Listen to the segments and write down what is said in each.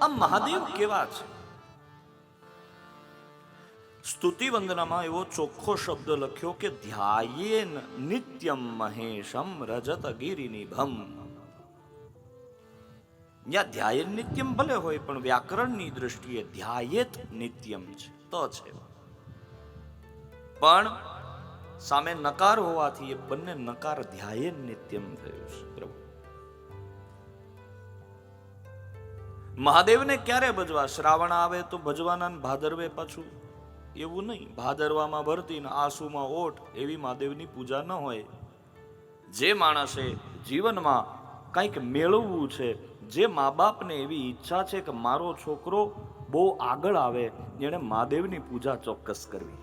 આ મહાદેવ કેવા છે? સ્તુતિ વંદનામાં એવો ચોખ્ખો શબ્દ લખ્યો કે ધ્યાયેન નિત્યમ મહેશમ રજત ગિરિનિભમ. ત્યાં ધ્યાયેન નિત્યમ ભલે હોય, પણ વ્યાકરણની દ્રષ્ટિએ ધ્યાયેત નિત્યમ છે તો છે, પણ સામે નકાર હોવાથી એ બંને નકાર ધ્યાયેન નિત્યમ થયું છે. પ્રભુ મહાદેવને ક્યારે ભજવા? શ્રાવણ આવે તો ભજવાના, ભાદરવે પાછું એવું નહીં. ભાદરવામાં ભરતી ને આસુમાં ઓટ, એવી મહાદેવની પૂજા ન હોય. જે માણસે જીવનમાં કંઈક મેળવવું છે, જે મા બાપને એવી ઈચ્છા છે કે મારો છોકરો બહુ આગળ આવે, એને મહાદેવની પૂજા ચોક્કસ કરવી.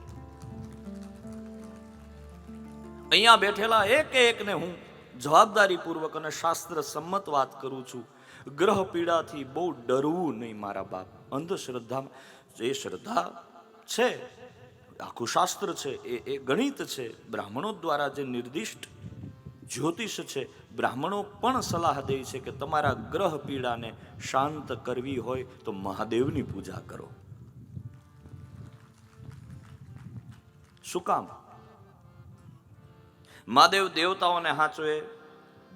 અહીંયા બેઠેલા એક એકને હું જવાબદારી પૂર્વક અને શાસ્ત્ર સંમત વાત કરું છું. ગ્રહ પીડાથી બહુ ડરવું નહીં મારા બાપ. અંધશ્રદ્ધામાં જે શ્રદ્ધા છે, આખું શાસ્ત્ર છે, એ ગણિત છે, બ્રાહ્મણો દ્વારા જે નિર્દિષ્ટ જ્યોતિષ છે, બ્રાહ્મણો પણ સલાહ દે છે કે તમારા ગ્રહ પીડાને શાંત કરવી હોય તો મહાદેવની પૂજા કરો. શું કામ? મહાદેવ દેવતાઓને હાચવે,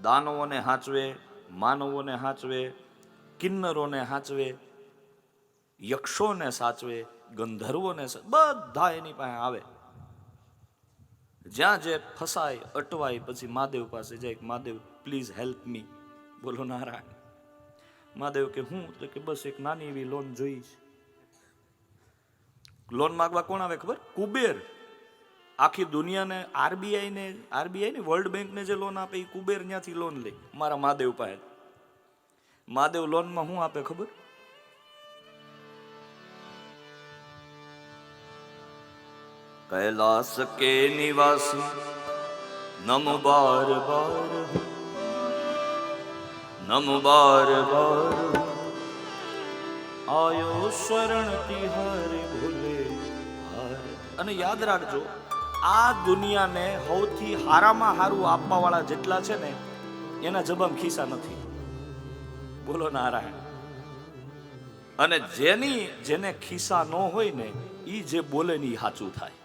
દાનવોને હાચવે, માનવોને હાચવે, કિન્નરોને હાચવે, યક્ષોને સાચવે, ગંધર્વોને, બધા એની પાસે આવે. જ્યાં જે ફસાય અટવાય પછી મહાદેવ પાસે જાય, મહાદેવ પ્લીઝ હેલ્પ મી. બોલો નારાયણ. મહાદેવ કે હું? તો કે બસ એક નાની એવી લોન જોઈ છે. લોન માંગવા કોણ આવે ખબર? કુબેર. આખી દુનિયાને આરબીઆઈ ને વર્લ્ડ બેંકને જે લોન આપે એ કુબેર ત્યાંથી લોન લે મારા મહાદેવ પાસે. મહાદેવ લોનમાં શું આપે ખબર? कैलाश के निवासी नम बार बार, नम बार बार आयो शरण तिहारे भूले. અને યાદ રાખજો, આ દુનિયાને સૌથી હારામાં હારું આપવા વાળા જેટલા છે ને, એના જબામ ખિસ્સા નથી. બોલો નારાયણ. અને જેને ખિસ્સા ન હોય ને, ઈ જે બોલે ને ઈ સાચું થાય.